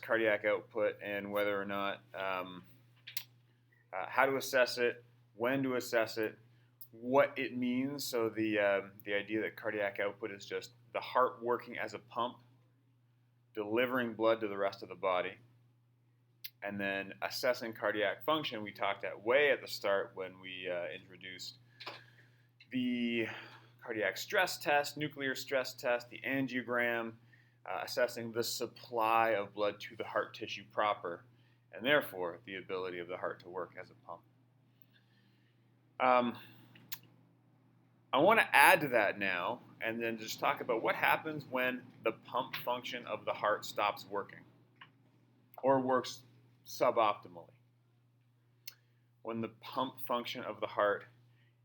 cardiac output and whether or not, how to assess it, when to assess it, what it means. So the idea that cardiac output is just the heart working as a pump, delivering blood to the rest of the body. And then assessing cardiac function, we talked way at the start when we introduced the cardiac stress test, nuclear stress test, the angiogram, assessing the supply of blood to the heart tissue proper, and therefore the ability of the heart to work as a pump. I want to add to that now and then just talk about what happens when the pump function of the heart stops working or works suboptimally. When the pump function of the heart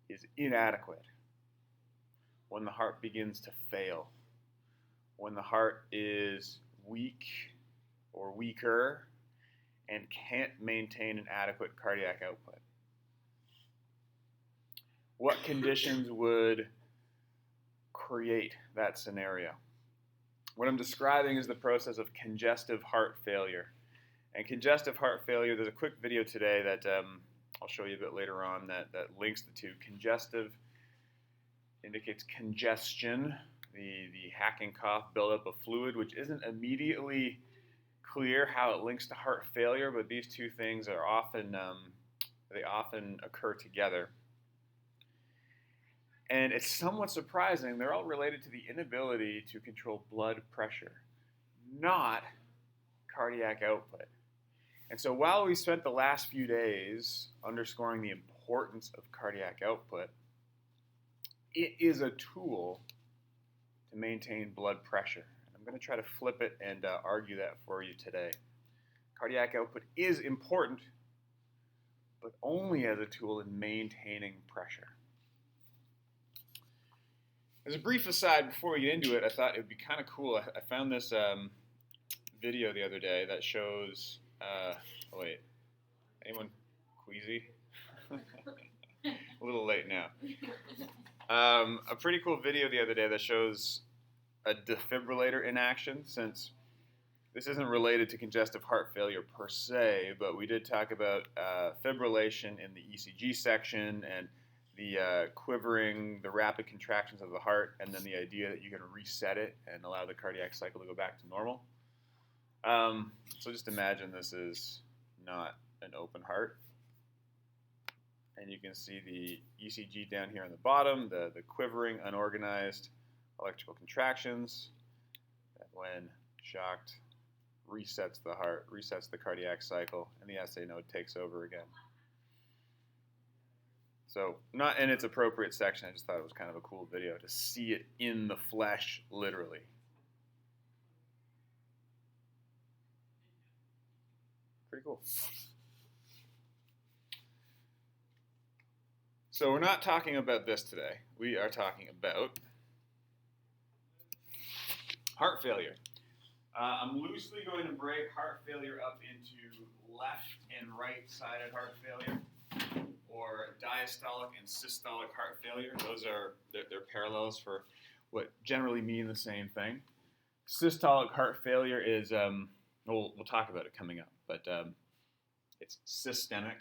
is inadequate, when the heart begins to fail, when the heart is weak or weaker and can't maintain an adequate cardiac output. What conditions would create that scenario? What I'm describing is the process of congestive heart failure. And congestive heart failure, there's a quick video today that I'll show you a bit later on that links the two. Congestive indicates congestion, the hacking cough, buildup of fluid, which isn't immediately clear how it links to heart failure, but these two things are often occur together. And it's somewhat surprising. They're all related to the inability to control blood pressure, not cardiac output. And so while we spent the last few days underscoring the importance of cardiac output, it is a tool to maintain blood pressure. I'm going to try to flip it and argue that for you today. Cardiac output is important, but only as a tool in maintaining pressure. As a brief aside, before we get into it, I thought it would be kind of cool. I found this video the other day that shows, anyone queasy? A little late now. A pretty cool video the other day that shows a defibrillator in action, since this isn't related to congestive heart failure per se, but we did talk about fibrillation in the ECG section and the quivering, the rapid contractions of the heart, and then the idea that you can reset it and allow the cardiac cycle to go back to normal. So just imagine this is not an open heart. And you can see the ECG down here on the bottom, the quivering, unorganized electrical contractions that when shocked resets the heart, resets the cardiac cycle, and the SA node takes over again. So not in its appropriate section, I just thought it was kind of a cool video to see it in the flesh, literally. Pretty cool. So we're not talking about this today. We are talking about heart failure. I'm loosely going to break heart failure up into left and right-sided heart failure, or diastolic and systolic heart failure. Those are they're parallels for what generally mean the same thing. Systolic heart failure is we'll talk about it coming up, but it's systemic.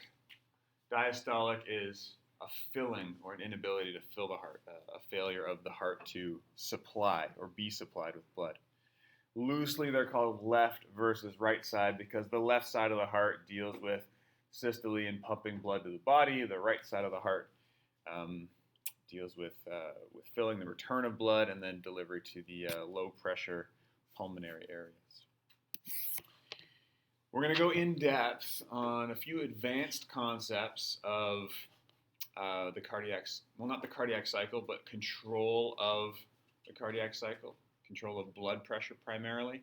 Diastolic is a filling or an inability to fill the heart, a failure of the heart to supply or be supplied with blood. Loosely, they're called left versus right side because the left side of the heart deals with systole and pumping blood to the body. The right side of the heart deals with filling the return of blood and then delivery to the low pressure pulmonary areas. We're going to go in depth on a few advanced concepts of the cardiac, well, not the cardiac cycle, but control of the cardiac cycle, control of blood pressure primarily,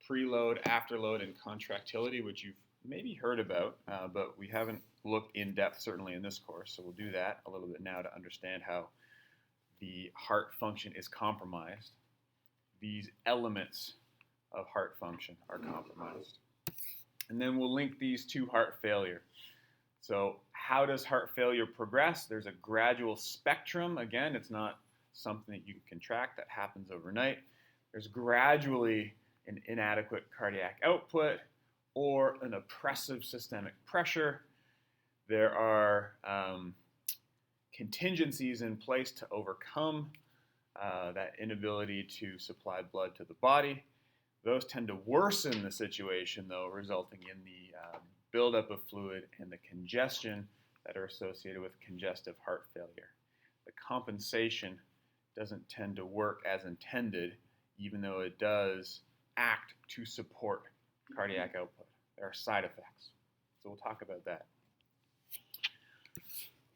preload, afterload, and contractility, which you've maybe heard about, but we haven't looked in depth, certainly in this course, so we'll do that a little bit now to understand how the heart function is compromised. These elements of heart function are compromised. And then we'll link these to heart failure. So how does heart failure progress? There's a gradual spectrum. Again, it's not something that you can contract that happens overnight. There's gradually an inadequate cardiac output or an oppressive systemic pressure. There are contingencies in place to overcome that inability to supply blood to the body. Those tend to worsen the situation, though, resulting in the buildup of fluid and the congestion that are associated with congestive heart failure. The compensation doesn't tend to work as intended, even though it does act to support cardiac output. There are side effects, so we'll talk about that.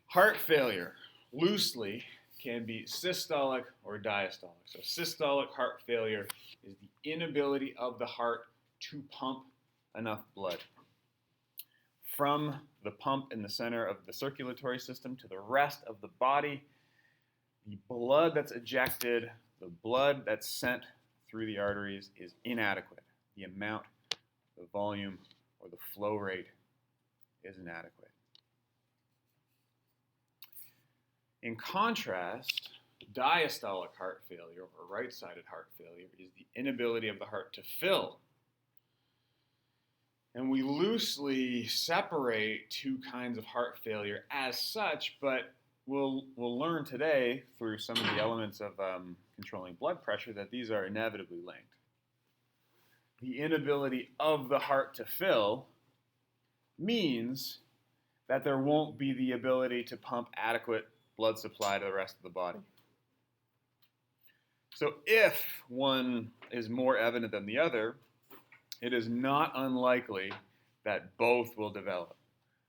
Heart failure, loosely, can be systolic or diastolic. So systolic heart failure is the inability of the heart to pump enough blood from the pump in the center of the circulatory system to the rest of the body. The blood that's ejected, the blood that's sent through the arteries is inadequate. The amount, the volume, or the flow rate is inadequate. In contrast, diastolic heart failure, or right-sided heart failure, is the inability of the heart to fill. And we loosely separate two kinds of heart failure as such, but we'll learn today through some of the elements of controlling blood pressure that these are inevitably linked. The inability of the heart to fill means that there won't be the ability to pump adequate blood supply to the rest of the body. So if one is more evident than the other, it is not unlikely that both will develop,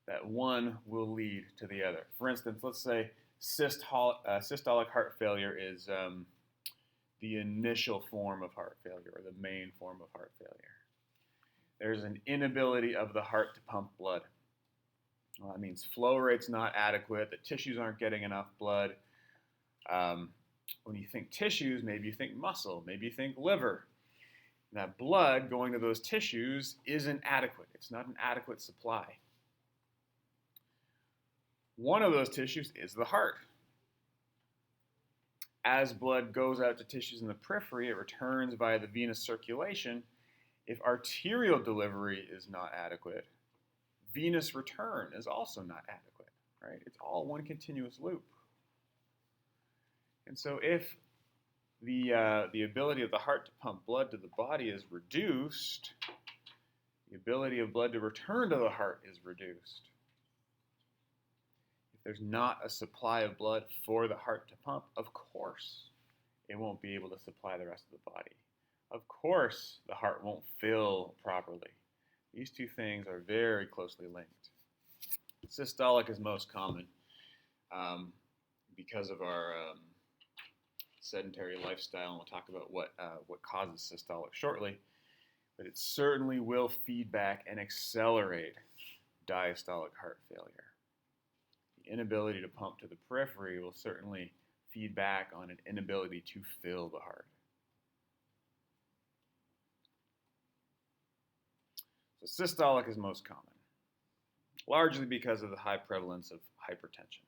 that one will lead to the other. For instance, let's say systolic heart failure is the initial form of heart failure, or the main form of heart failure. There's an inability of the heart to pump blood. Well, that means flow rate's not adequate, the tissues aren't getting enough blood. When you think tissues, maybe you think muscle, maybe you think liver. And that blood going to those tissues isn't adequate. It's not an adequate supply. One of those tissues is the heart. As blood goes out to tissues in the periphery, it returns via the venous circulation. If arterial delivery is not adequate, venous return is also not adequate, right? It's all one continuous loop. And so if the ability of the heart to pump blood to the body is reduced, the ability of blood to return to the heart is reduced. If there's not a supply of blood for the heart to pump, of course it won't be able to supply the rest of the body. Of course the heart won't fill properly. These two things are very closely linked. Systolic is most common because of our sedentary lifestyle, and we'll talk about what causes systolic shortly, but it certainly will feed back and accelerate diastolic heart failure. The inability to pump to the periphery will certainly feed back on an inability to fill the heart. So systolic is most common, largely because of the high prevalence of hypertension.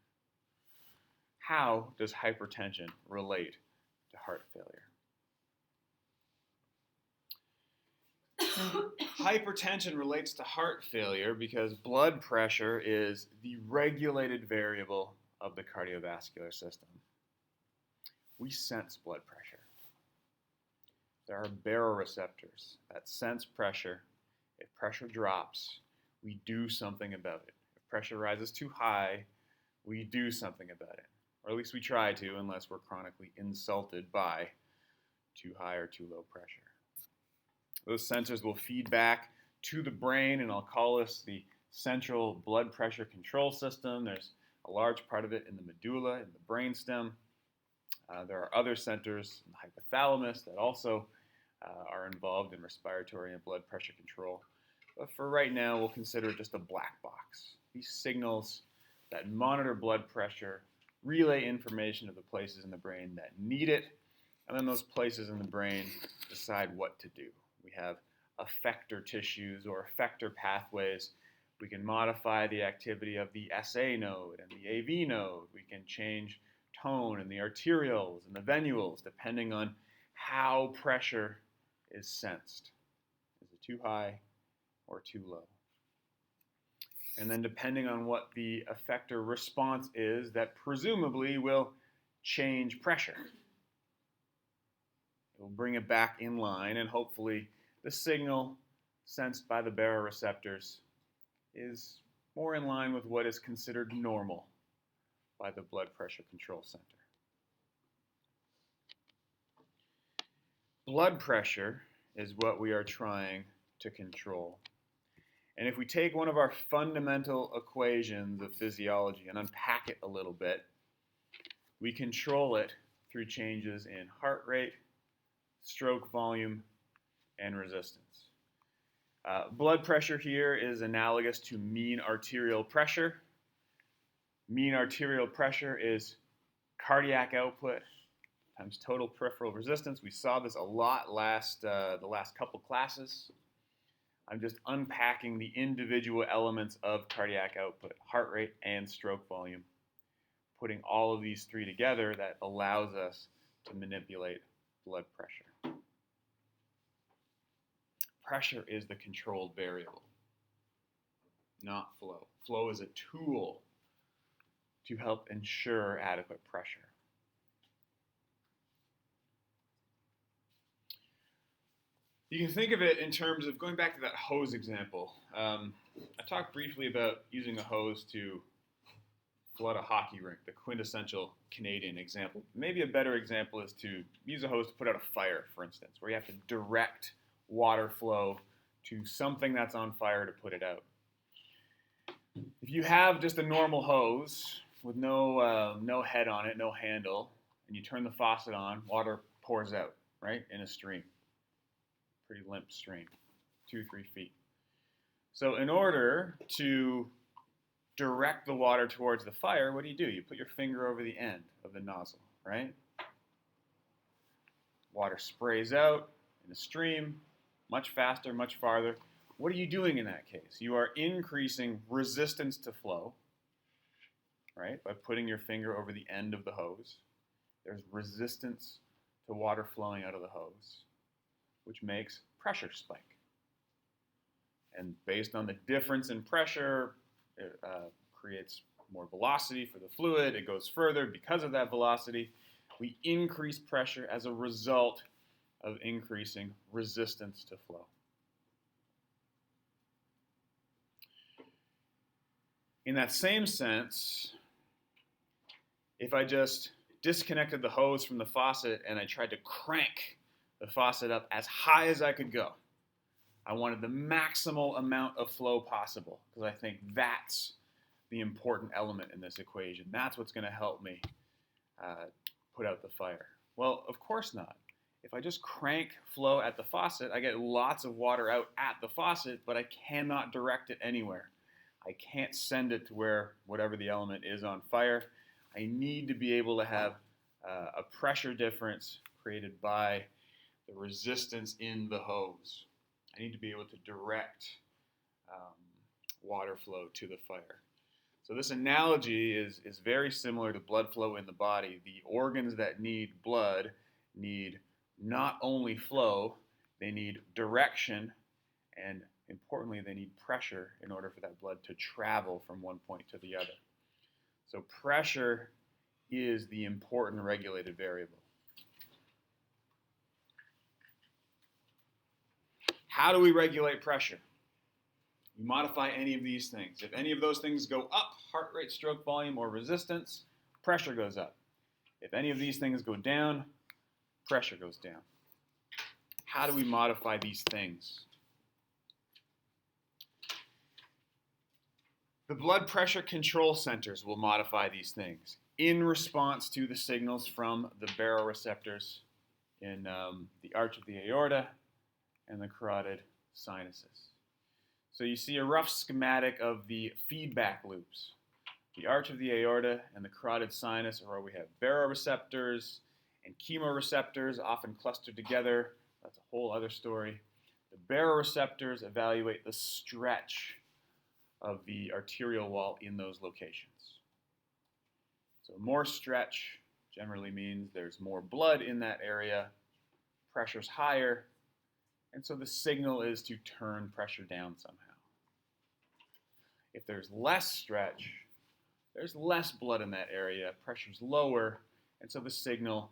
How does hypertension relate to heart failure? Hypertension relates to heart failure because blood pressure is the regulated variable of the cardiovascular system. We sense blood pressure. There are baroreceptors that sense pressure. If pressure drops, we do something about it. If pressure rises too high, we do something about it. Or at least we try to, unless we're chronically insulted by too high or too low pressure. Those sensors will feed back to the brain, and I'll call this the central blood pressure control system. There's a large part of it in the medulla, in the brainstem. There are other centers in the hypothalamus that also are involved in respiratory and blood pressure control. But for right now, we'll consider it just a black box. These signals that monitor blood pressure relay information to the places in the brain that need it, and then those places in the brain decide what to do. We have effector tissues or effector pathways. We can modify the activity of the SA node and the AV node. We can change tone in the arterioles and the venules depending on how pressure is sensed. too high or too low. And then depending on what the effector response is, that presumably will change pressure. It will bring it back in line, and hopefully the signal sensed by the baroreceptors is more in line with what is considered normal by the blood pressure control center. Blood pressure is what we are trying to control. And if we take one of our fundamental equations of physiology and unpack it a little bit, we control it through changes in heart rate, stroke volume, and resistance. Blood pressure here is analogous to mean arterial pressure. Mean arterial pressure is cardiac output times total peripheral resistance. We saw this a lot the last couple classes. I'm just unpacking the individual elements of cardiac output, heart rate and stroke volume. Putting all of these three together, that allows us to manipulate blood pressure. Pressure is the controlled variable, not flow. Flow is a tool to help ensure adequate pressure. You can think of it in terms of going back to that hose example. I talked briefly about using a hose to flood a hockey rink, the quintessential Canadian example. Maybe a better example is to use a hose to put out a fire, for instance, where you have to direct water flow to something that's on fire to put it out. If you have just a normal hose with no head on it, no handle, and you turn the faucet on, water pours out, right, in a stream. Pretty limp stream, 2-3 feet. So in order to direct the water towards the fire, what do? You put your finger over the end of the nozzle, right? Water sprays out in a stream, much faster, much farther. What are you doing in that case? You are increasing resistance to flow, right, by putting your finger over the end of the hose. There's resistance to water flowing out of the hose, which makes pressure spike. And based on the difference in pressure, it creates more velocity for the fluid. It goes further because of that velocity. We increase pressure as a result of increasing resistance to flow. In that same sense, if I just disconnected the hose from the faucet and I tried to crank the faucet up as high as I could go, I wanted the maximal amount of flow possible, because I think that's the important element in this equation. That's what's going to help me put out the fire. Well, of course not. If I just crank flow at the faucet, I get lots of water out at the faucet, but I cannot direct it anywhere. I can't send it to where whatever the element is on fire. I need to be able to have a pressure difference created by the resistance in the hose. I need to be able to direct water flow to the fire. So this analogy is very similar to blood flow in the body. The organs that need blood need not only flow, they need direction, and importantly, they need pressure in order for that blood to travel from one point to the other. So pressure is the important regulated variable. How do we regulate pressure? We modify any of these things. If any of those things go up, heart rate, stroke volume, or resistance, pressure goes up. If any of these things go down, pressure goes down. How do we modify these things? The blood pressure control centers will modify these things in response to the signals from the baroreceptors in the arch of the aorta and the carotid sinuses. So you see a rough schematic of the feedback loops. The arch of the aorta and the carotid sinus are where we have baroreceptors and chemoreceptors, often clustered together. That's a whole other story. The baroreceptors evaluate the stretch of the arterial wall in those locations. So more stretch generally means there's more blood in that area, pressure's higher, And so the signal is to turn pressure down somehow. If there's less stretch, there's less blood in that area, pressure's lower, and so the signal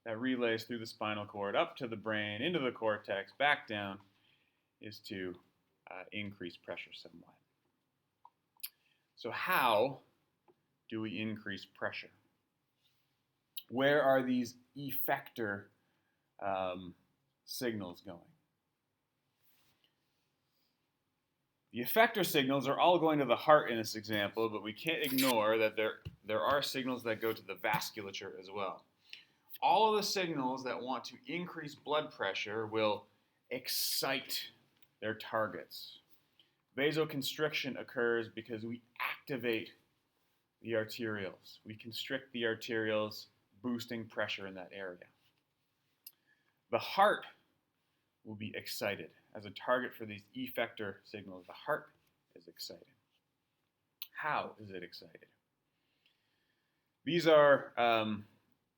that relays through the spinal cord up to the brain, into the cortex, back down, is to increase pressure somewhat. So how do we increase pressure? Where are these effector signals going? The effector signals are all going to the heart in this example, but we can't ignore that there are signals that go to the vasculature as well. All of the signals that want to increase blood pressure will excite their targets. Vasoconstriction occurs because we activate the arterioles. We constrict the arterioles, boosting pressure in that area. The heart will be excited. As a target for these effector signals, the heart is excited. How is it excited? These are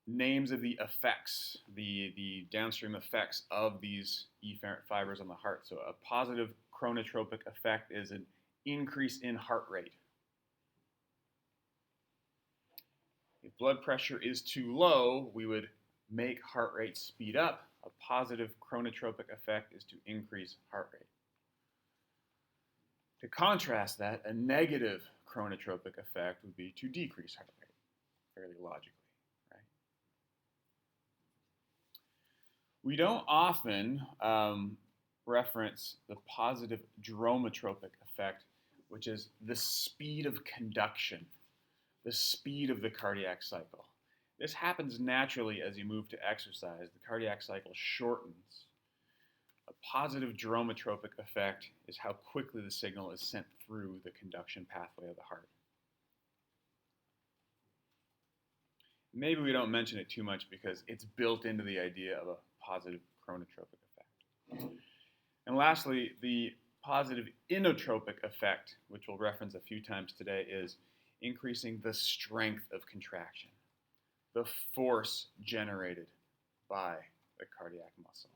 names of the effects, the downstream effects of these efferent fibers on the heart. So a positive chronotropic effect is an increase in heart rate. If blood pressure is too low, we would make heart rate speed up. A positive chronotropic effect is to increase heart rate. To contrast that, a negative chronotropic effect would be to decrease heart rate, fairly logically, right? We don't often reference the positive dromotropic effect, which is the speed of conduction, the speed of the cardiac cycle. This happens naturally as you move to exercise. The cardiac cycle shortens. A positive dromotropic effect is how quickly the signal is sent through the conduction pathway of the heart. Maybe we don't mention it too much because it's built into the idea of a positive chronotropic effect. And lastly, the positive inotropic effect, which we'll reference a few times today, is increasing the strength of contraction, the force generated by the cardiac muscle.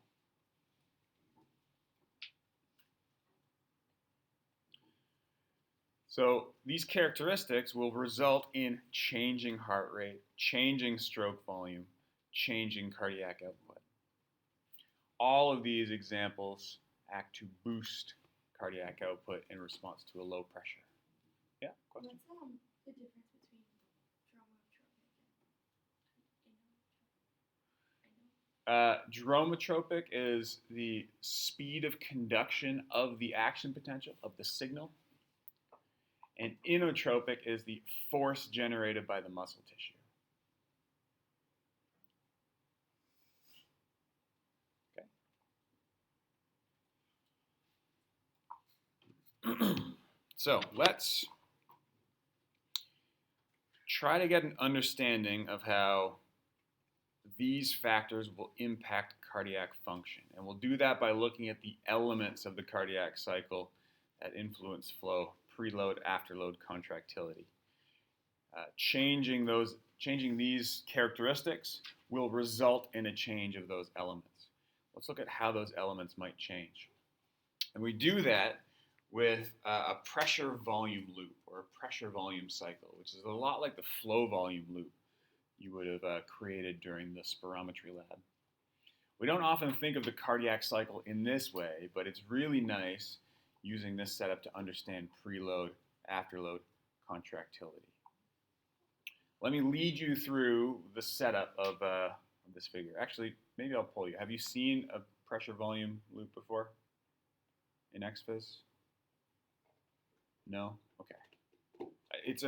So these characteristics will result in changing heart rate, changing stroke volume, changing cardiac output. All of these examples act to boost cardiac output in response to a low pressure. Yeah, question? What's the difference between dromotropic is the speed of conduction of the action potential of the signal, and inotropic is the force generated by the muscle tissue. Okay. So let's try to get an understanding of how these factors will impact cardiac function. And we'll do that by looking at the elements of the cardiac cycle that influence flow: preload, afterload, contractility. Changing these characteristics will result in a change of those elements. Let's look at how those elements might change. And we do that with a pressure volume loop, or a pressure volume cycle, which is a lot like the flow volume loop you would have created during the spirometry lab. We don't often think of the cardiac cycle in this way, but it's really nice using this setup to understand preload, afterload, contractility. Let me lead you through the setup of this figure. Actually, maybe I'll pull you. Have you seen a pressure volume loop before in XPhys? No? Okay. It's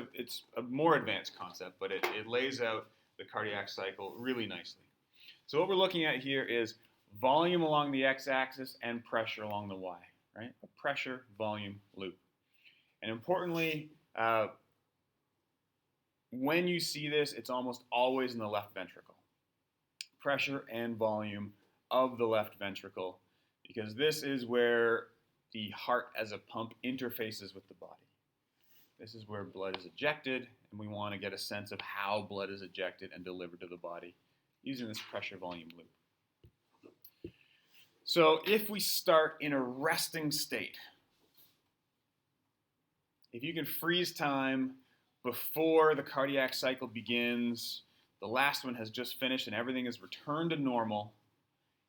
a more advanced concept, but it lays out the cardiac cycle really nicely. So what we're looking at here is volume along the x-axis and pressure along the y, right? A pressure volume loop. And importantly, when you see this, it's almost always in the left ventricle. Pressure and volume of the left ventricle, because this is where the heart as a pump interfaces with the body. This is where blood is ejected, and we want to get a sense of how blood is ejected and delivered to the body using this pressure volume loop. So if we start in a resting state, if you can freeze time before the cardiac cycle begins, the last one has just finished and everything is returned to normal,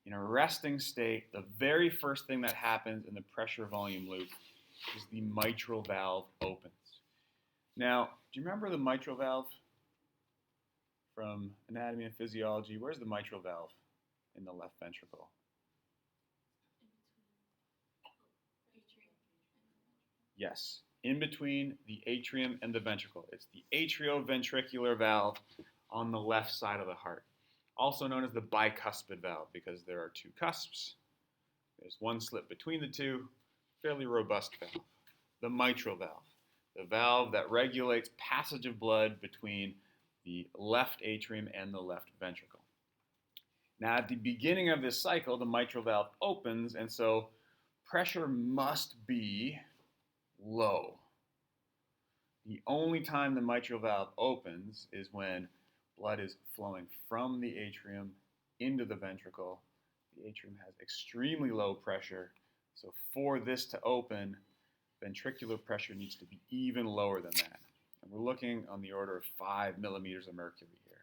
in a resting state, the very first thing that happens in the pressure volume loop is the mitral valve opens. Now, do you remember the mitral valve from anatomy and physiology? Where's the mitral valve in the left ventricle? Yes, in between the atrium and the ventricle. It's the atrioventricular valve on the left side of the heart, also known as the bicuspid valve because there are two cusps. There's one slit between the two, fairly robust valve. The mitral valve, the valve that regulates passage of blood between the left atrium and the left ventricle. Now, at the beginning of this cycle, the mitral valve opens, and so pressure must be low. The only time the mitral valve opens is when blood is flowing from the atrium into the ventricle. The atrium has extremely low pressure, so for this to open, ventricular pressure needs to be even lower than that. And we're looking on the order of 5 millimeters of mercury here.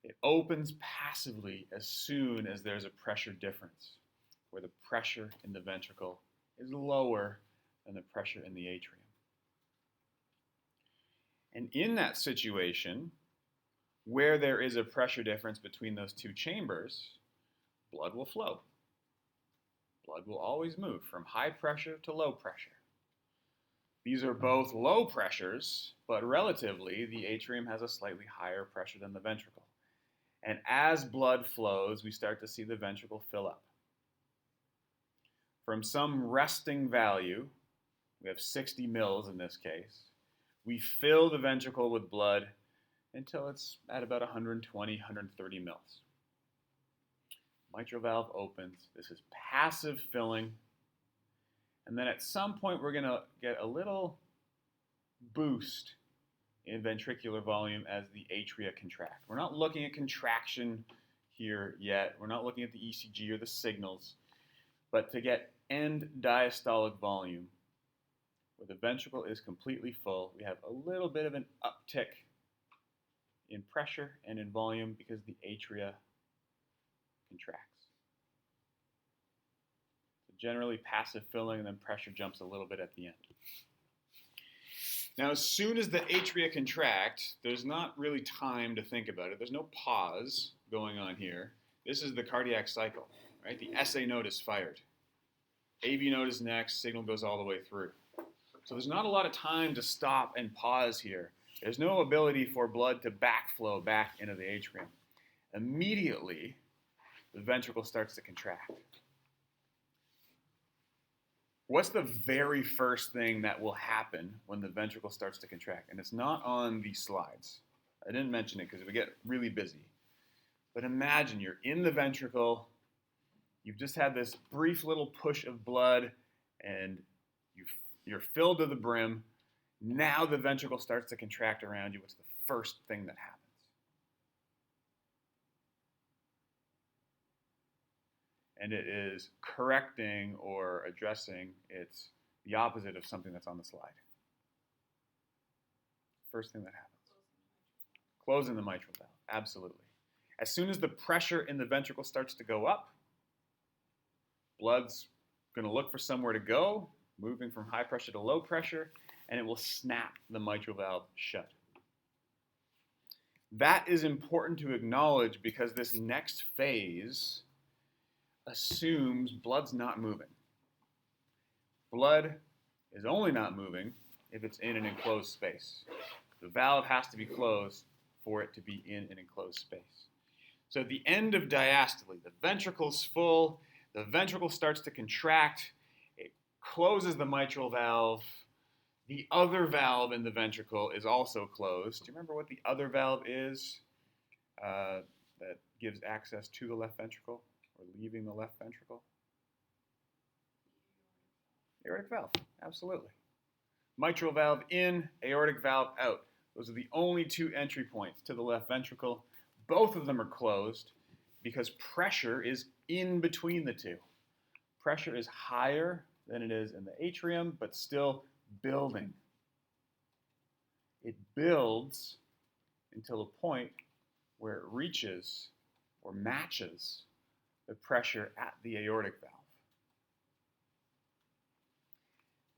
It opens passively as soon as there's a pressure difference, where the pressure in the ventricle is lower than the pressure in the atrium. And in that situation, where there is a pressure difference between those two chambers, blood will flow. Blood will always move from high pressure to low pressure. These are both low pressures, but relatively, the atrium has a slightly higher pressure than the ventricle. And as blood flows, we start to see the ventricle fill up. From some resting value, we have 60 mils in this case, we fill the ventricle with blood until it's at about 120, 130 mils. Mitral valve opens. This is passive filling. And then at some point, we're going to get a little boost in ventricular volume as the atria contract. We're not looking at contraction here yet. We're not looking at the ECG or the signals. But to get end diastolic volume, where the ventricle is completely full, we have a little bit of an uptick in pressure and in volume because the atria contracts. So generally passive filling, and then pressure jumps a little bit at the end. Now, as soon as the atria contract, there's not really time to think about it. There's no pause going on here. This is the cardiac cycle, right? The SA node is fired. AV node is next, signal goes all the way through. So there's not a lot of time to stop and pause here. There's no ability for blood to backflow back into the atrium. Immediately, the ventricle starts to contract. What's the very first thing that will happen when the ventricle starts to contract? And it's not on these slides. I didn't mention it because we get really busy. But imagine you're in the ventricle, you've just had this brief little push of blood, and you're filled to the brim. Now the ventricle starts to contract around you. What's the first thing that happens? And it is correcting or addressing, it's the opposite of something that's on the slide. First thing that happens. Closing the mitral valve, absolutely. As soon as the pressure in the ventricle starts to go up, blood's going to look for somewhere to go, moving from high pressure to low pressure, and it will snap the mitral valve shut. That is important to acknowledge because this next phase assumes blood's not moving. Blood is only not moving if it's in an enclosed space. The valve has to be closed for it to be in an enclosed space. So at the end of diastole, the ventricle's full, the ventricle starts to contract, it closes the mitral valve. The other valve in the ventricle is also closed. Do you remember what the other valve is that gives access to the left ventricle or leaving the left ventricle? Aortic valve, absolutely. Mitral valve in, aortic valve out. Those are the only two entry points to the left ventricle. Both of them are closed. because pressure is in between the two. Pressure is higher than it is in the atrium, but still building. It builds until a point where it reaches or matches the pressure at the aortic valve.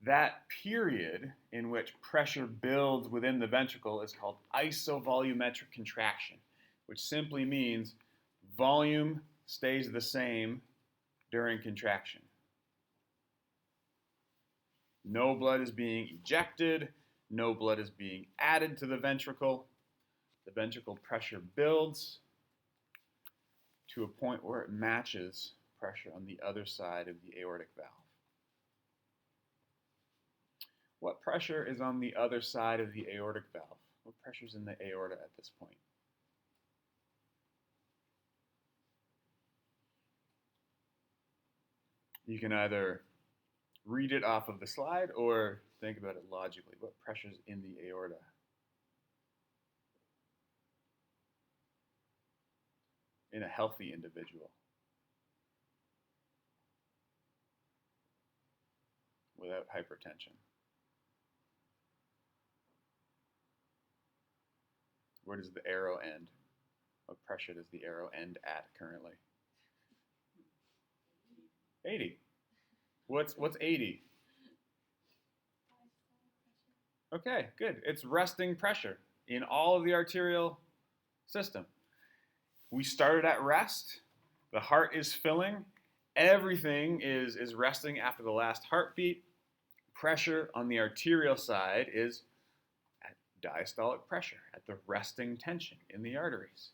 That period in which pressure builds within the ventricle is called isovolumetric contraction, which simply means volume stays the same during contraction. No blood is being ejected, no blood is being added to the ventricle. The ventricle pressure builds to a point where it matches pressure on the other side of the aortic valve. What pressure is on the other side of the aortic valve? What pressure is in the aorta at this point? You can either read it off of the slide or think about it logically. What pressure is in the aorta? In a healthy individual without hypertension. Where does the arrow end? What pressure does the arrow end at currently? 80. What's 80? Okay, good. It's resting pressure in all of the arterial system. We started at rest. The heart is filling. Everything is resting after the last heartbeat. Pressure on the arterial side is at diastolic pressure, at the resting tension in the arteries.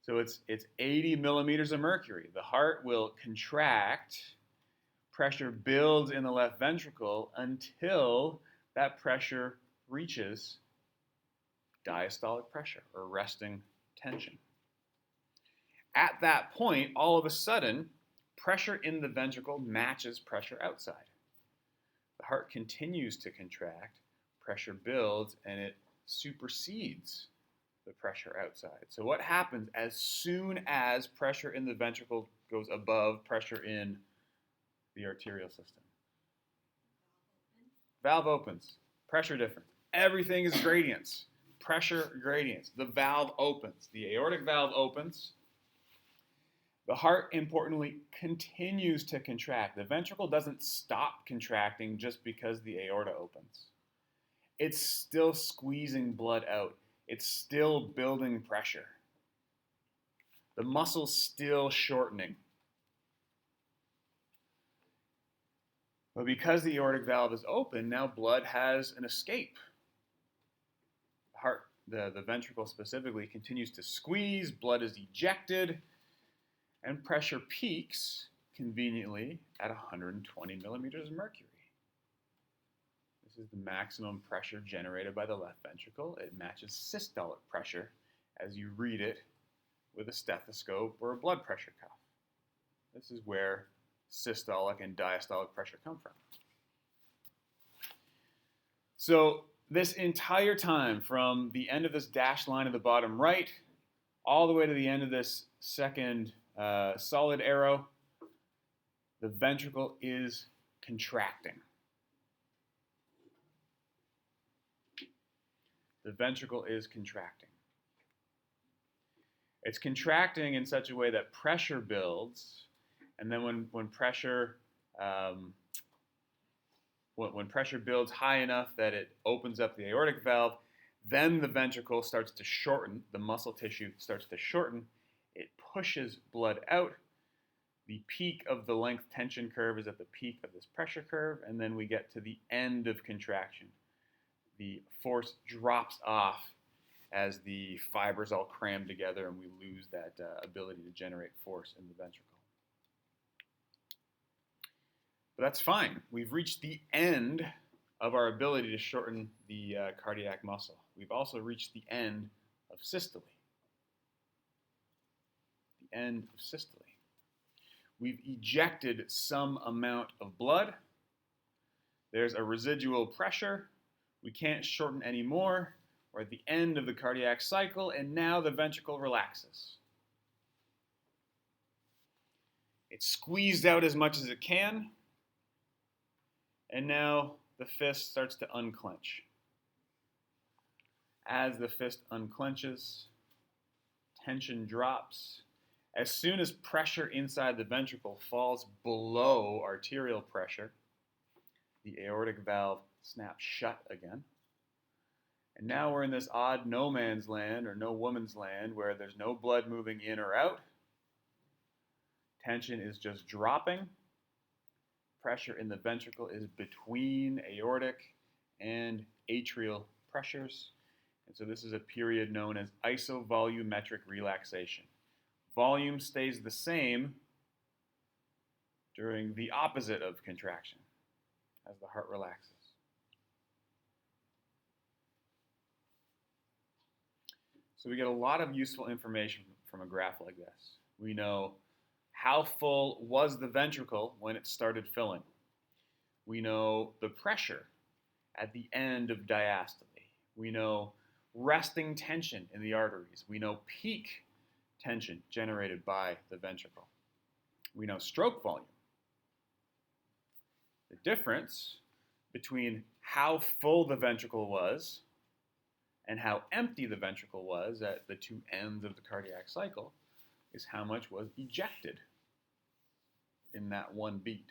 So it's 80 millimeters of mercury. The heart will contract. Pressure builds in the left ventricle until that pressure reaches diastolic pressure or resting tension. At that point, all of a sudden, pressure in the ventricle matches pressure outside. The heart continues to contract, pressure builds, and it supersedes the pressure outside. So what happens as soon as pressure in the ventricle goes above pressure in the arterial system? Valve opens. Pressure difference. Everything is gradients. Pressure gradients. The valve opens. The aortic valve opens. The heart, importantly, continues to contract. The ventricle doesn't stop contracting just because the aorta opens. It's still squeezing blood out. It's still building pressure. The muscle's still shortening. But because the aortic valve is open, now blood has an escape. The ventricle specifically continues to squeeze, blood is ejected, and pressure peaks conveniently at 120 millimeters of mercury. This is the maximum pressure generated by the left ventricle. It matches systolic pressure as you read it with a stethoscope or a blood pressure cuff. This is where systolic and diastolic pressure come from. So this entire time, from the end of this dashed line at the bottom right, all the way to the end of this second solid arrow, the ventricle is contracting. The ventricle is contracting. It's contracting in such a way that pressure builds, and then when pressure builds high enough that it opens up the aortic valve, then the ventricle starts to shorten, the muscle tissue starts to shorten, it pushes blood out. The peak of the length tension curve is at the peak of this pressure curve, and then we get to the end of contraction. The force drops off as the fibers all cram together and we lose that ability to generate force in the ventricle. But that's fine. We've reached the end of our ability to shorten the cardiac muscle. We've also reached the end of systole. The end of systole. We've ejected some amount of blood. There's a residual pressure. We can't shorten anymore. We're at the end of the cardiac cycle, and now the ventricle relaxes. It's squeezed out as much as it can, and now the fist starts to unclench. As the fist unclenches, tension drops. As soon as pressure inside the ventricle falls below arterial pressure, the aortic valve snaps shut again. And now we're in this odd no man's land or no woman's land where there's no blood moving in or out. Tension is just dropping. Pressure in the ventricle is between aortic and atrial pressures. And so this is a period known as isovolumetric relaxation. Volume stays the same during the opposite of contraction as the heart relaxes. So we get a lot of useful information from a graph like this. We know how full was the ventricle when it started filling. We know the pressure at the end of diastole. We know resting tension in the arteries. We know peak tension generated by the ventricle. We know stroke volume. The difference between how full the ventricle was and how empty the ventricle was at the two ends of the cardiac cycle is how much was ejected in that one beat.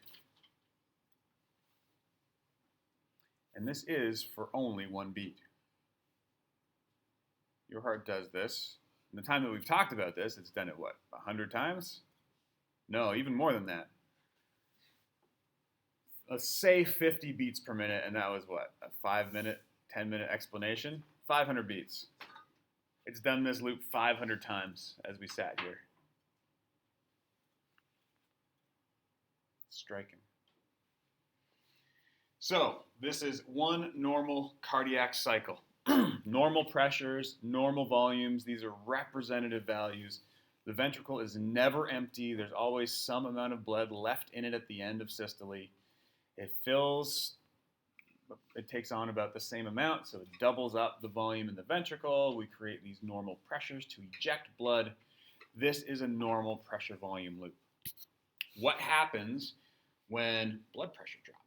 And this is for only one beat. Your heart does this. In the time that we've talked about this, it's done it, 100 times? No, even more than that. Let's say 50 beats per minute, and that was a 5-minute, 10-minute explanation? 500 beats. It's done this loop 500 times as we sat here. Striking. So, this is one normal cardiac cycle. Normal pressures, normal volumes, these are representative values. The ventricle is never empty. There's always some amount of blood left in it at the end of systole. It fills, it takes on about the same amount, so it doubles up the volume in the ventricle. We create these normal pressures to eject blood. This is a normal pressure volume loop. What happens when blood pressure drops?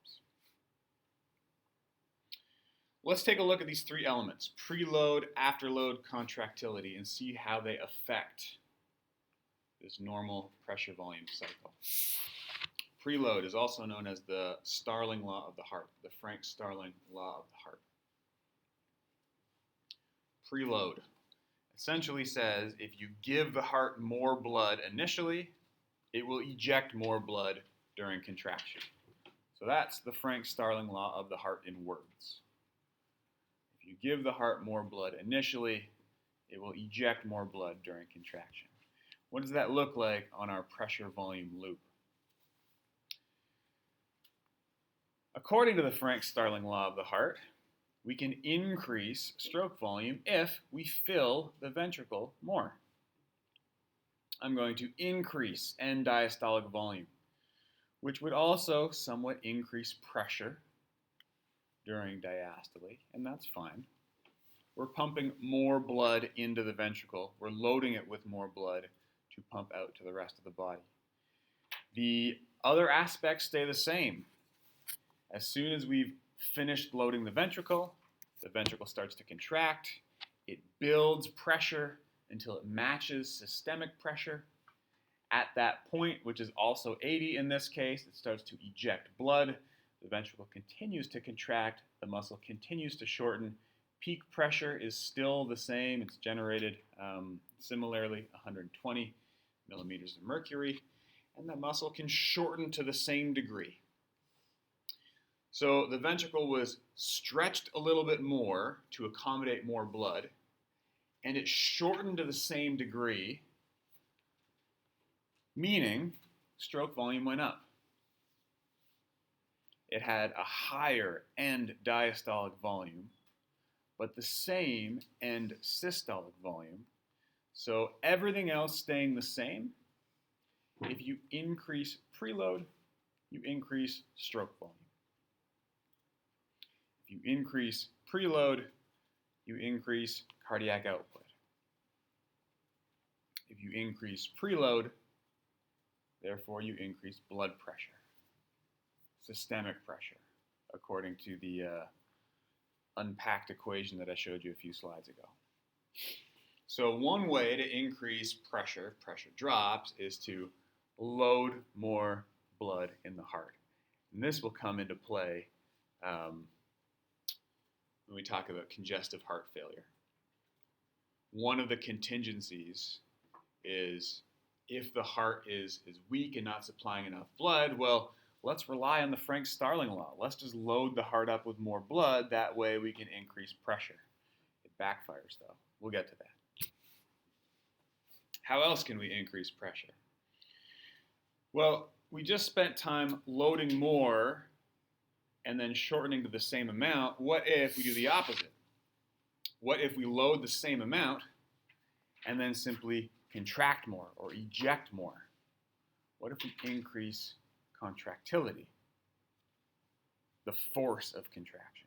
Let's take a look at these three elements, preload, afterload, contractility, and see how they affect this normal pressure volume cycle. Preload is also known as the Starling Law of the heart, the Frank-Starling Law of the heart. Preload essentially says if you give the heart more blood initially, it will eject more blood during contraction. So that's the Frank-Starling Law of the heart in words. If you give the heart more blood initially, it will eject more blood during contraction. What does that look like on our pressure volume loop? According to the Frank-Starling Law of the heart, we can increase stroke volume if we fill the ventricle more. I'm going to increase end diastolic volume, which would also somewhat increase pressure during diastole, and that's fine. We're pumping more blood into the ventricle. We're loading it with more blood to pump out to the rest of the body. The other aspects stay the same. As soon as we've finished loading the ventricle starts to contract. It builds pressure until it matches systemic pressure. At that point, which is also 80 in this case, it starts to eject blood. The ventricle continues to contract. The muscle continues to shorten. Peak pressure is still the same. It's generated similarly 120 millimeters of mercury. And the muscle can shorten to the same degree. So the ventricle was stretched a little bit more to accommodate more blood, and it shortened to the same degree, meaning stroke volume went up. It had a higher end diastolic volume, but the same end systolic volume. So everything else staying the same. If you increase preload, you increase stroke volume. If you increase preload, you increase cardiac output. If you increase preload, Therefore, you increase blood pressure, systemic pressure, according to the unpacked equation that I showed you a few slides ago. So one way to increase pressure drops, is to load more blood in the heart. And this will come into play when we talk about congestive heart failure. One of the contingencies is if the heart is weak and not supplying enough blood, well, let's rely on the Frank-Starling Law. Let's just load the heart up with more blood. That way we can increase pressure. It backfires, though. We'll get to that. How else can we increase pressure? Well, we just spent time loading more and then shortening to the same amount. What if we do the opposite? What if we load the same amount and then simply contract more or eject more? What if we increase contractility, the force of contraction?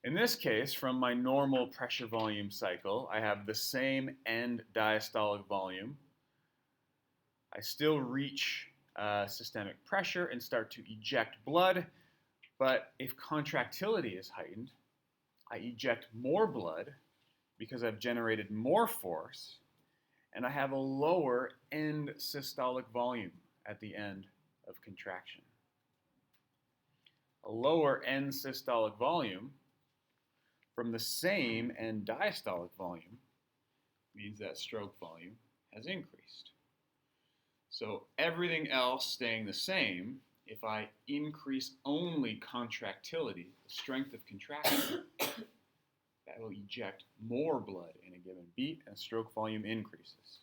In this case, from my normal pressure volume cycle, I have the same end diastolic volume. I still reach systemic pressure and start to eject blood, but if contractility is heightened, I eject more blood because I've generated more force, and I have a lower end systolic volume at the end of contraction. A lower end systolic volume from the same end diastolic volume means that stroke volume has increased. So everything else staying the same, if I increase only contractility, the strength of contraction, that will eject more blood in a given beat, and stroke volume increases.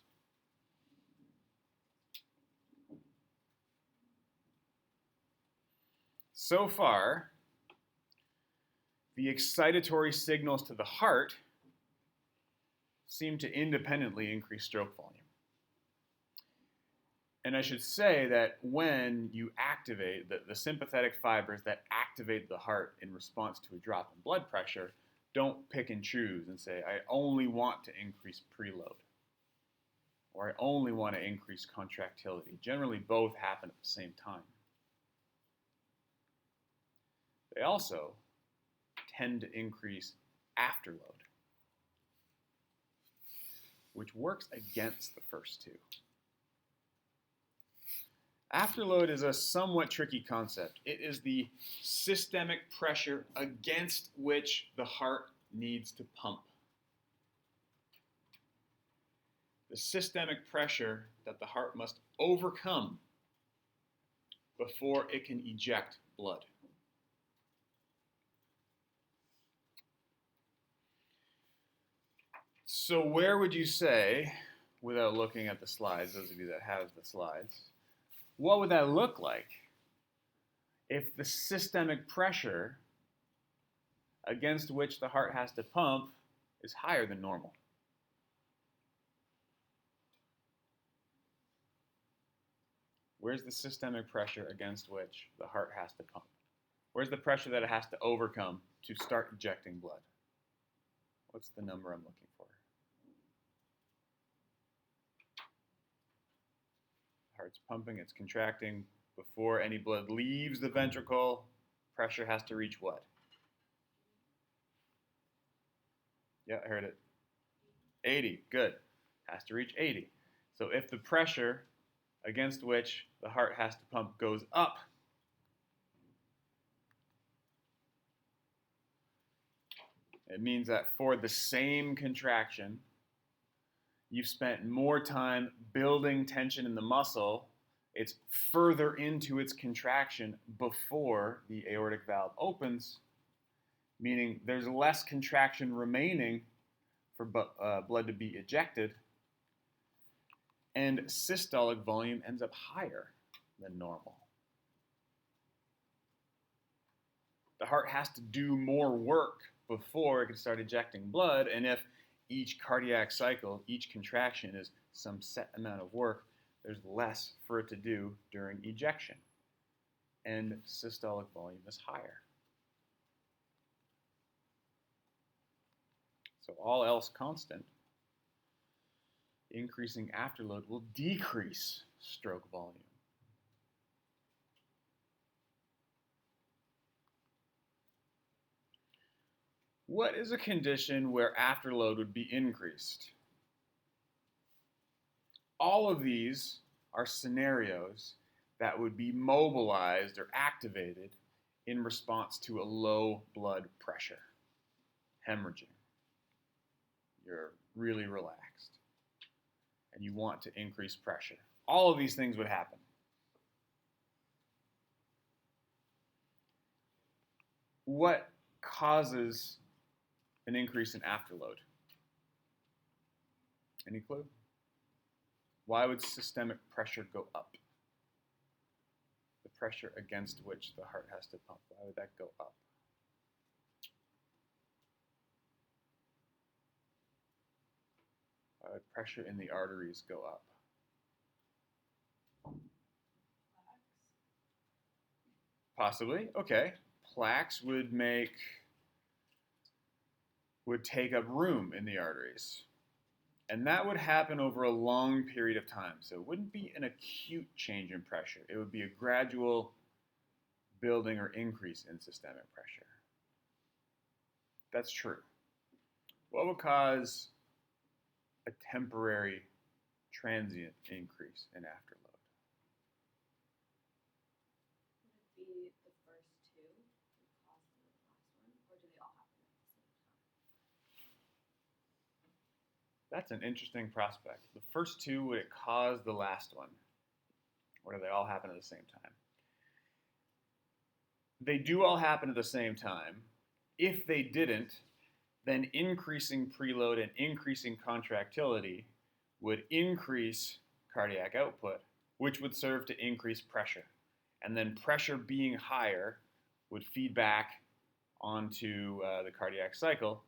So far, the excitatory signals to the heart seem to independently increase stroke volume. And I should say that when you activate the sympathetic fibers that activate the heart in response to a drop in blood pressure, don't pick and choose and say, I only want to increase preload, or I only want to increase contractility. Generally, both happen at the same time. They also tend to increase afterload, which works against the first two. Afterload is a somewhat tricky concept. It is the systemic pressure against which the heart needs to pump. The systemic pressure that the heart must overcome before it can eject blood. So where would you say, without looking at the slides, those of you that have the slides, what would that look like if the systemic pressure against which the heart has to pump is higher than normal? Where's the systemic pressure against which the heart has to pump? Where's the pressure that it has to overcome to start ejecting blood? What's the number I'm looking for? Heart's pumping, it's contracting. Before any blood leaves the ventricle, pressure has to reach what? Yeah, I heard it. 80, good. Has to reach 80. So if the pressure against which the heart has to pump goes up, it means that for the same contraction, you've spent more time building tension in the muscle. It's further into its contraction before the aortic valve opens, meaning there's less contraction remaining for blood to be ejected, and systolic volume ends up higher than normal. The heart has to do more work before it can start ejecting blood, and if each cardiac cycle, each contraction is some set amount of work, there's less for it to do during ejection, and systolic volume is higher. So all else constant, increasing afterload will decrease stroke volume. What is a condition where afterload would be increased? All of these are scenarios that would be mobilized or activated in response to a low blood pressure, hemorrhaging. You're really relaxed and you want to increase pressure. All of these things would happen. What causes an increase in afterload? Any clue? Why would systemic pressure go up? The pressure against which the heart has to pump, why would that go up? Why would pressure in the arteries go up? Possibly, okay. Plaques would take up room in the arteries. And that would happen over a long period of time. So it wouldn't be an acute change in pressure. It would be a gradual building or increase in systemic pressure. That's true. What would cause a temporary, transient increase in afterload? Would it be the first two that cause the last one, or do they all happen at the same time? That's an interesting prospect. The first two, would it cause the last one? Or do they all happen at the same time? They do all happen at the same time. If they didn't, then increasing preload and increasing contractility would increase cardiac output, which would serve to increase pressure. And then pressure being higher would feed back onto the cardiac cycle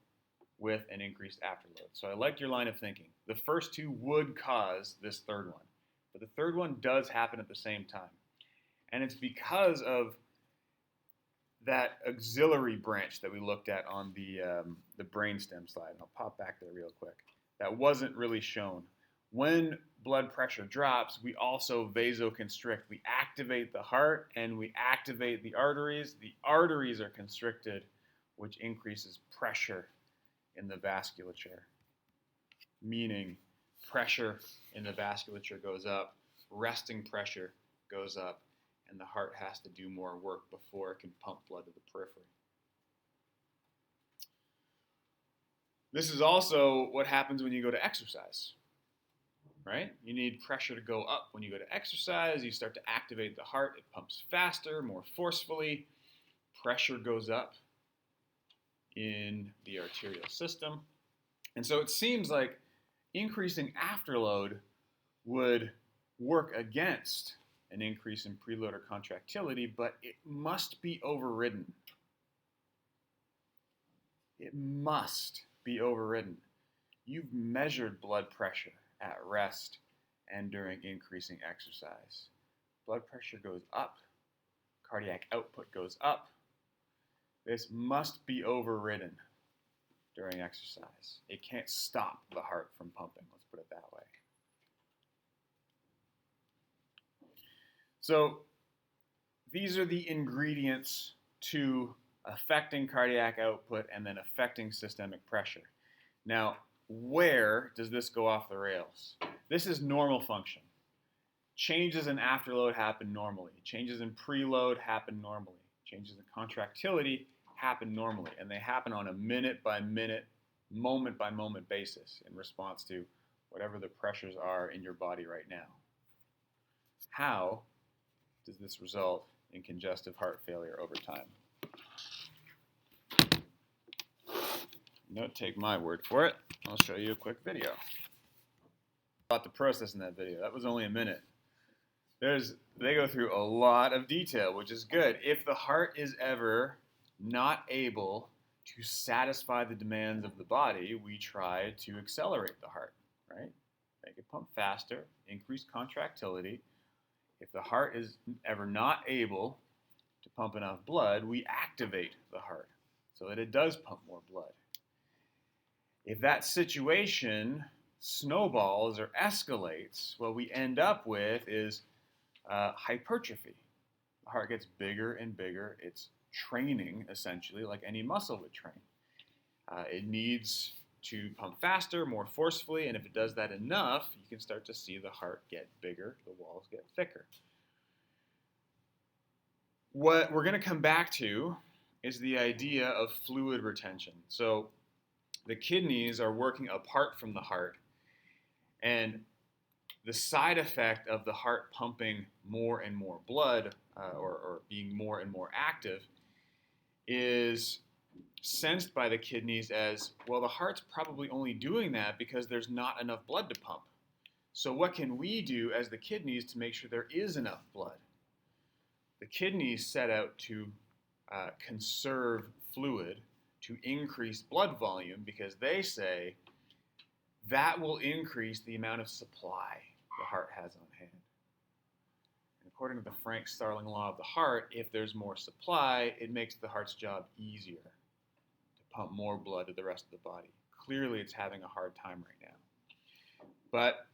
with an increased afterload. So I liked your line of thinking. The first two would cause this third one, but the third one does happen at the same time. And it's because of that auxiliary branch that we looked at on the brainstem slide. And I'll pop back there real quick. That wasn't really shown. When blood pressure drops, we also vasoconstrict. We activate the heart and we activate the arteries. The arteries are constricted, which increases pressure in the vasculature, meaning pressure in the vasculature goes up, resting pressure goes up, and the heart has to do more work before it can pump blood to the periphery. This is also what happens when you go to exercise, right? You need pressure to go up when you go to exercise. You start to activate the heart. It pumps faster, more forcefully. Pressure goes up in the arterial system. And so it seems like increasing afterload would work against an increase in preload or contractility, but it must be overridden. It must be overridden. You've measured blood pressure at rest and during increasing exercise. Blood pressure goes up, cardiac output goes up. This must be overridden during exercise. It can't stop the heart from pumping, let's put it that way. So these are the ingredients to affecting cardiac output and then affecting systemic pressure. Now, where does this go off the rails? This is normal function. Changes in afterload happen normally. Changes in preload happen normally. Changes in contractility happen normally, and they happen on a minute-by-minute, moment-by-moment basis in response to whatever the pressures are in your body right now. How does this result in congestive heart failure over time? Don't take my word for it. I'll show you a quick video. About the process in that video. That was only a minute. They go through a lot of detail, which is good. If the heart is ever not able to satisfy the demands of the body, we try to accelerate the heart, right? Make it pump faster, increase contractility. If the heart is ever not able to pump enough blood, we activate the heart so that it does pump more blood. If that situation snowballs or escalates, what we end up with is hypertrophy. The heart gets bigger and bigger. It's training, essentially, like any muscle would train. It needs to pump faster, more forcefully, and if it does that enough, you can start to see the heart get bigger, the walls get thicker. What we're going to come back to is the idea of fluid retention. So the kidneys are working apart from the heart, and the side effect of the heart pumping more and more blood or being more and more active is sensed by the kidneys as, well, the heart's probably only doing that because there's not enough blood to pump. So what can we do as the kidneys to make sure there is enough blood? The kidneys set out to conserve fluid, to increase blood volume, because they say that will increase the amount of supply the heart has on hand. And according to the Frank-Starling Law of the heart, if there's more supply, it makes the heart's job easier to pump more blood to the rest of the body. Clearly, it's having a hard time right now. But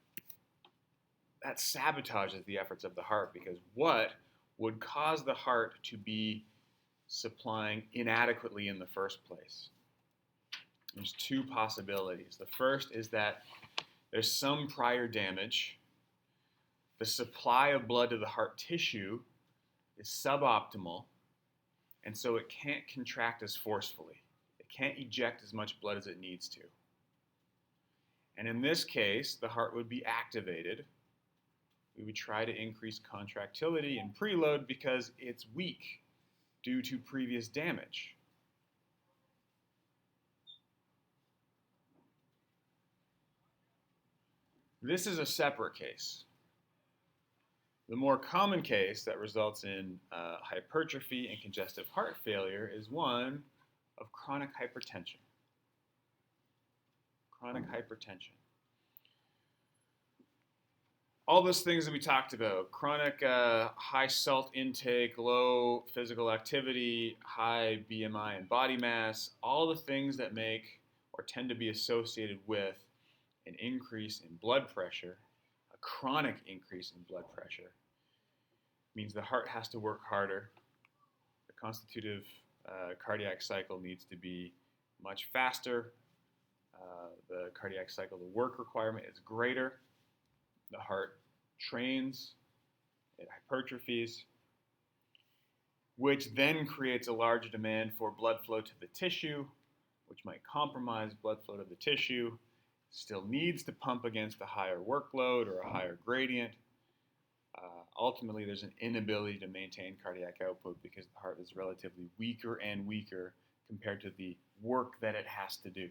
that sabotages the efforts of the heart, because what would cause the heart to be supplying inadequately in the first place? There's two possibilities. The first is that there's some prior damage. The supply of blood to the heart tissue is suboptimal, and so it can't contract as forcefully. It can't eject as much blood as it needs to. And in this case, the heart would be activated. We would try to increase contractility and preload because it's weak due to previous damage. This is a separate case. The more common case that results in hypertrophy and congestive heart failure is one of chronic hypertension. Chronic hypertension. All those things that we talked about, chronic high salt intake, low physical activity, high BMI and body mass, all the things that make or tend to be associated with an increase in blood pressure, a chronic increase in blood pressure, means the heart has to work harder. The constitutive cardiac cycle needs to be much faster. The cardiac cycle to work requirement is greater. The heart trains, it hypertrophies, which then creates a larger demand for blood flow to the tissue, which might compromise blood flow to the tissue. Still needs to pump against a higher workload or a higher gradient. Ultimately, there's an inability to maintain cardiac output because the heart is relatively weaker and weaker compared to the work that it has to do.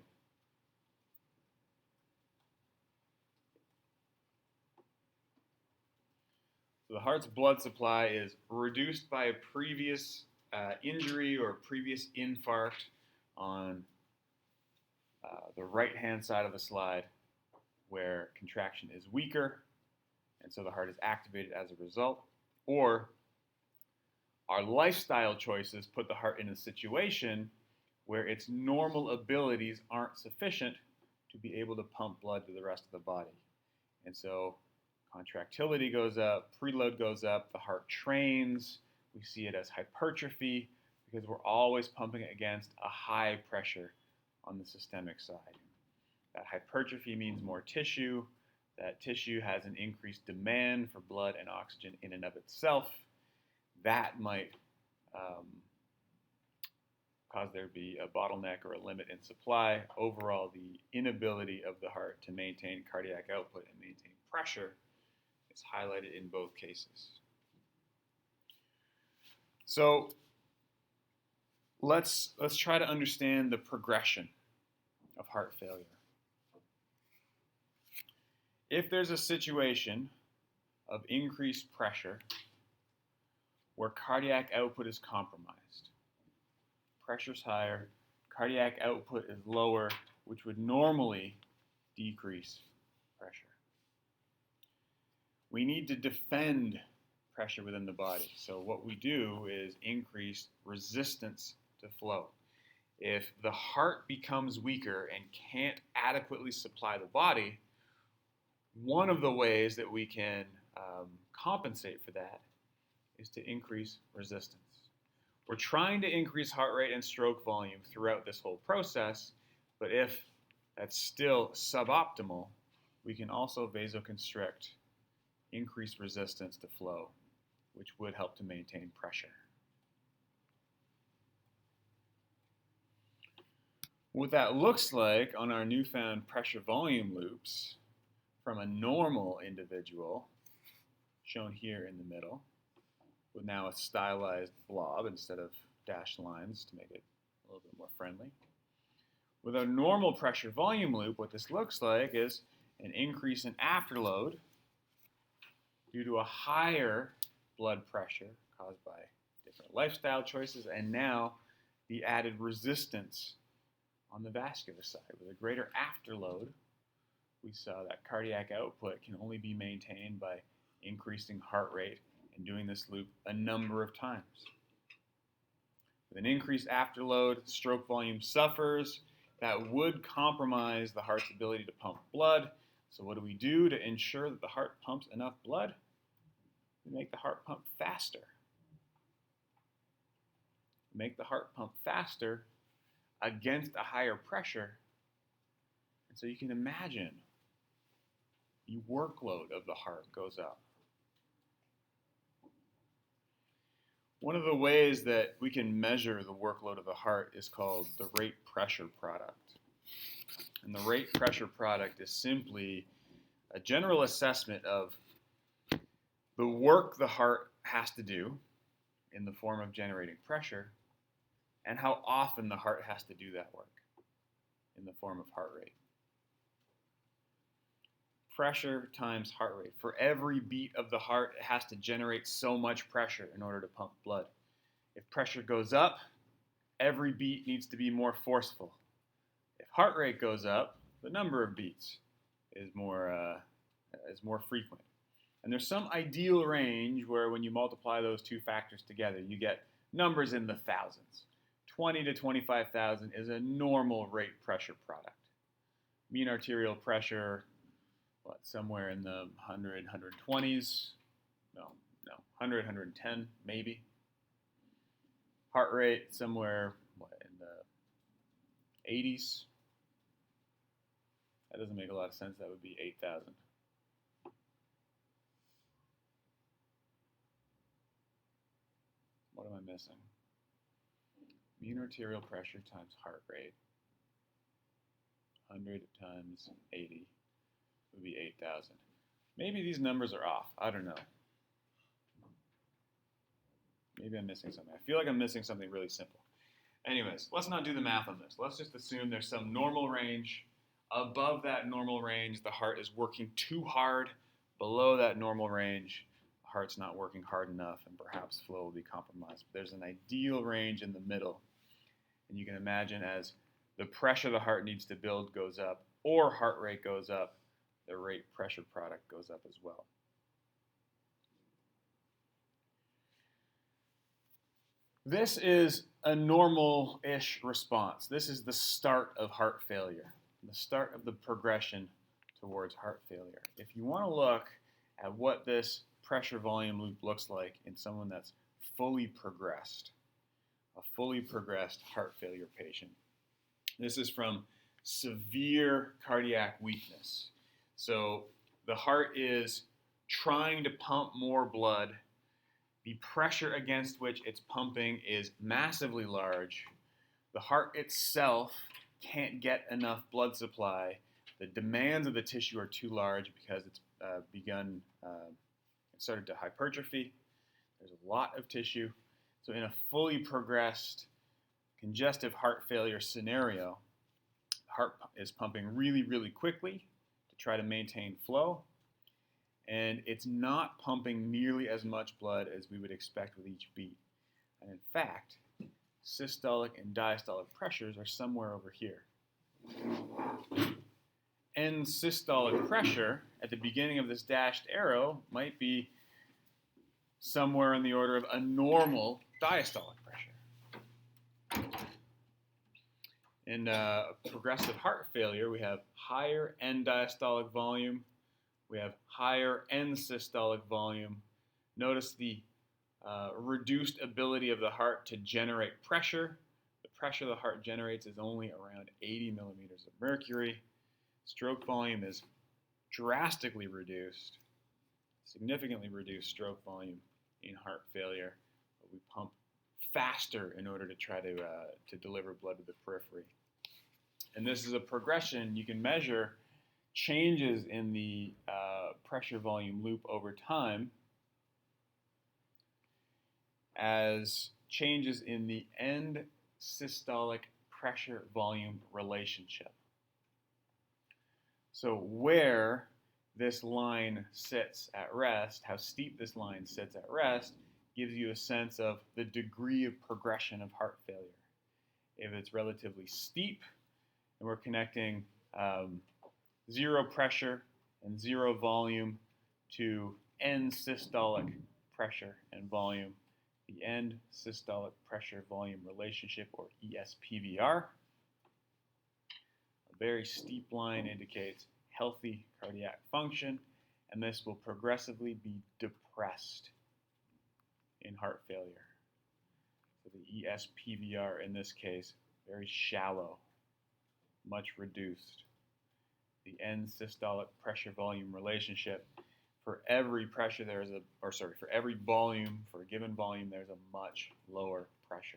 So the heart's blood supply is reduced by a previous injury or previous infarct on the right-hand side of the slide, where contraction is weaker, and so the heart is activated as a result. Or our lifestyle choices put the heart in a situation where its normal abilities aren't sufficient to be able to pump blood to the rest of the body. And so contractility goes up, preload goes up, the heart trains. We see it as hypertrophy because we're always pumping against a high pressure on the systemic side. That hypertrophy means more tissue. That tissue has an increased demand for blood and oxygen in and of itself. That might cause there to be a bottleneck or a limit in supply. Overall, the inability of the heart to maintain cardiac output and maintain pressure is highlighted in both cases. So let's try to understand the progression of heart failure. If there's a situation of increased pressure where cardiac output is compromised, pressure's higher, cardiac output is lower, which would normally decrease pressure. We need to defend pressure within the body. So what we do is increase resistance to flow. If the heart becomes weaker and can't adequately supply the body, One of the ways that we can compensate for that is to increase resistance. We're trying to increase heart rate and stroke volume throughout this whole process, but if that's still suboptimal, we can also vasoconstrict, increase resistance to flow, which would help to maintain pressure. What that looks like on our newfound pressure volume loops from a normal individual, shown here in the middle, with now a stylized blob instead of dashed lines to make it a little bit more friendly. With a normal pressure volume loop, what this looks like is an increase in afterload due to a higher blood pressure caused by different lifestyle choices, and now the added resistance on the vascular side. With a greater afterload, we saw that cardiac output can only be maintained by increasing heart rate and doing this loop a number of times. With an increased afterload, stroke volume suffers. That would compromise the heart's ability to pump blood. So what do we do to ensure that the heart pumps enough blood? We make the heart pump faster. Make the heart pump faster against a higher pressure. And so you can imagine the workload of the heart goes up. One of the ways that we can measure the workload of the heart is called the rate pressure product. And the rate pressure product is simply a general assessment of the work the heart has to do in the form of generating pressure and how often the heart has to do that work in the form of heart rate. Pressure times heart rate. For every beat of the heart, it has to generate so much pressure in order to pump blood. If pressure goes up, every beat needs to be more forceful. If heart rate goes up, the number of beats is more frequent. And there's some ideal range where when you multiply those two factors together, you get numbers in the thousands. 20 to 25,000 is a normal rate pressure product. Mean arterial pressure, somewhere in the 100, 120s, 100, 110 maybe. Heart rate somewhere in the 80s. That doesn't make a lot of sense. That would be 8,000. What am I missing? Mean arterial pressure times heart rate. 100 times 80 would be 8,000. Maybe these numbers are off. I don't know. Maybe I'm missing something. I feel like I'm missing something really simple. Anyways, let's not do the math on this. Let's just assume there's some normal range. Above that normal range, the heart is working too hard. Below that normal range, the heart's not working hard enough, and perhaps flow will be compromised. But there's an ideal range in the middle. And you can imagine as the pressure the heart needs to build goes up, or heart rate goes up, the rate pressure product goes up as well. This is a normal-ish response. This is the start of heart failure, the start of the progression towards heart failure. If you want to look at what this pressure volume loop looks like in someone that's fully progressed, a fully progressed heart failure patient, this is from severe cardiac weakness. So the heart is trying to pump more blood. The pressure against which it's pumping is massively large. The heart itself can't get enough blood supply. The demands of the tissue are too large because it's started to hypertrophy. There's a lot of tissue. So in a fully progressed congestive heart failure scenario, the heart is pumping really, really quickly to try to maintain flow. And it's not pumping nearly as much blood as we would expect with each beat. And in fact, systolic and diastolic pressures are somewhere over here. End systolic pressure at the beginning of this dashed arrow might be somewhere in the order of a normal diastolic pressure. In progressive heart failure, we have higher end diastolic volume, we have higher end systolic volume. Notice the reduced ability of the heart to generate pressure. The pressure the heart generates is only around 80 millimeters of mercury. Stroke volume is drastically reduced, significantly reduced stroke volume in heart failure. But we pump faster in order to try to deliver blood to the periphery. And this is a progression. You can measure changes in the pressure volume loop over time as changes in the end systolic pressure volume relationship. So where this line sits at rest, how steep this line sits at rest, gives you a sense of the degree of progression of heart failure. If it's relatively steep and we're connecting zero pressure and zero volume to end systolic pressure and volume, the end systolic pressure volume relationship, or ESPVR. A very steep line indicates healthy cardiac function, and this will progressively be depressed in heart failure. So the ESPVR in this case, very shallow, much reduced. The end systolic pressure volume relationship, for every pressure for every volume, for a given volume, there's a much lower pressure.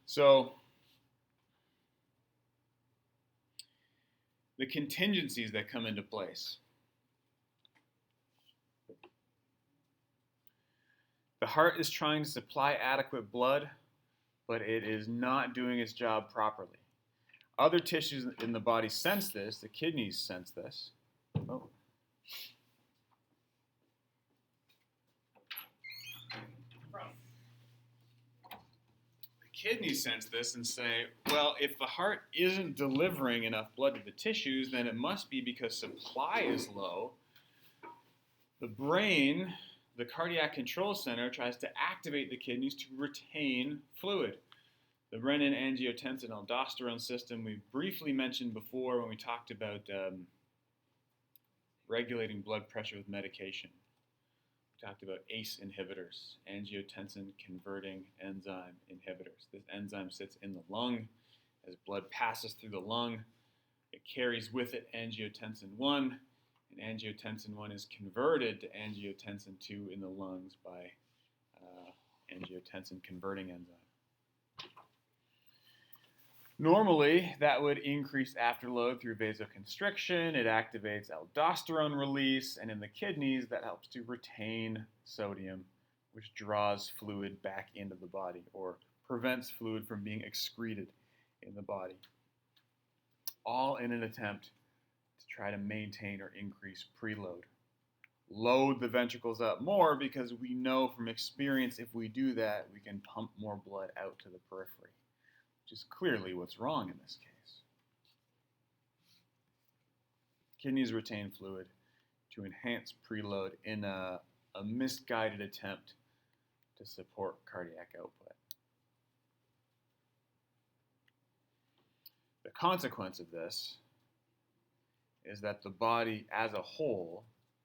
So the contingencies that come into place. The heart is trying to supply adequate blood, but it is not doing its job properly. Other tissues in the body sense this. The kidneys sense this. Oh. Kidneys sense this and say, well, if the heart isn't delivering enough blood to the tissues, then it must be because supply is low. The brain, the cardiac control center, tries to activate the kidneys to retain fluid. The renin-angiotensin-aldosterone system we've briefly mentioned before when we talked about regulating blood pressure with medication. We talked about ACE inhibitors, angiotensin converting enzyme inhibitors. This enzyme sits in the lung. As blood passes through the lung, it carries with it angiotensin 1, and angiotensin 1 is converted to angiotensin 2 in the lungs by angiotensin converting enzyme. Normally, that would increase afterload through vasoconstriction. It activates aldosterone release, and in the kidneys, that helps to retain sodium, which draws fluid back into the body or prevents fluid from being excreted in the body. All in an attempt to try to maintain or increase preload. Load the ventricles up more because we know from experience if we do that, we can pump more blood out to the periphery, which is clearly what's wrong in this case. Kidneys retain fluid to enhance preload in a misguided attempt to support cardiac output. The consequence of this is that the body as a whole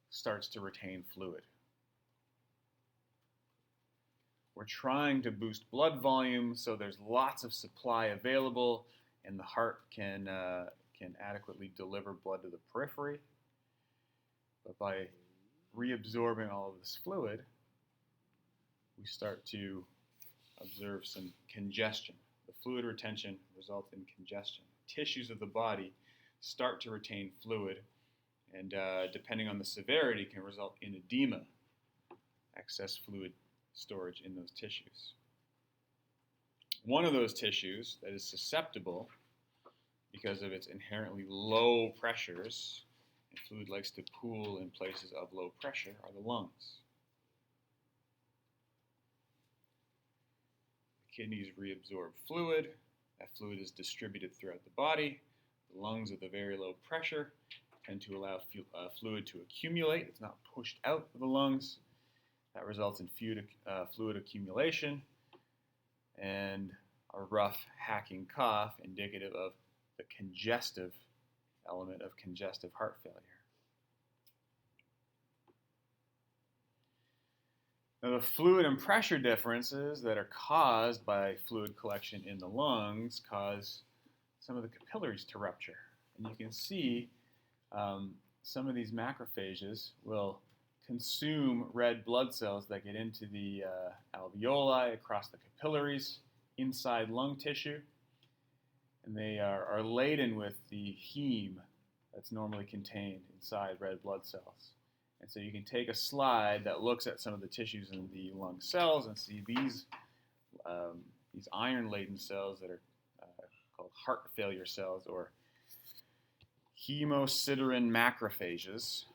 starts to retain fluid. We're trying to boost blood volume so there's lots of supply available and the heart can adequately deliver blood to the periphery. But by reabsorbing all of this fluid, we start to observe some congestion. The fluid retention results in congestion. Tissues of the body start to retain fluid, and depending on the severity, can result in edema, excess fluid storage in those tissues. One of those tissues that is susceptible because of its inherently low pressures, and fluid likes to pool in places of low pressure, are the lungs. The kidneys reabsorb fluid. That fluid is distributed throughout the body. The lungs with a very low pressure tend to allow fluid to accumulate. It's not pushed out of the lungs. That results in fluid accumulation and a rough, hacking cough indicative of the congestive element of congestive heart failure. Now, the fluid and pressure differences that are caused by fluid collection in the lungs cause some of the capillaries to rupture. And you can see some of these macrophages will consume red blood cells that get into the alveoli, across the capillaries, inside lung tissue. And they are laden with the heme that's normally contained inside red blood cells. And so you can take a slide that looks at some of the tissues in the lung cells and see these iron-laden cells that are called heart failure cells, or hemosiderin macrophages,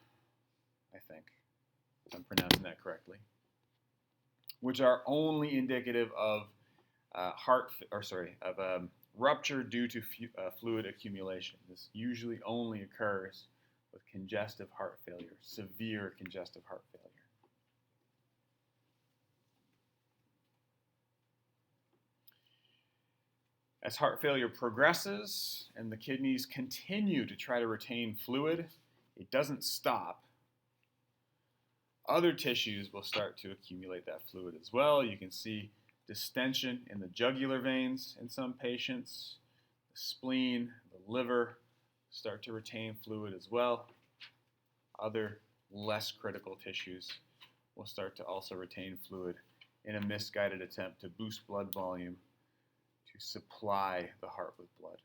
I think, if I'm pronouncing that correctly, which are only indicative of rupture due to fluid accumulation. This usually only occurs with congestive heart failure, severe congestive heart failure. As heart failure progresses and the kidneys continue to try to retain fluid, it doesn't stop. Other tissues will start to accumulate that fluid as well. You can see distension in the jugular veins in some patients. The spleen, the liver start to retain fluid as well. Other less critical tissues will start to also retain fluid in a misguided attempt to boost blood volume to supply the heart with blood.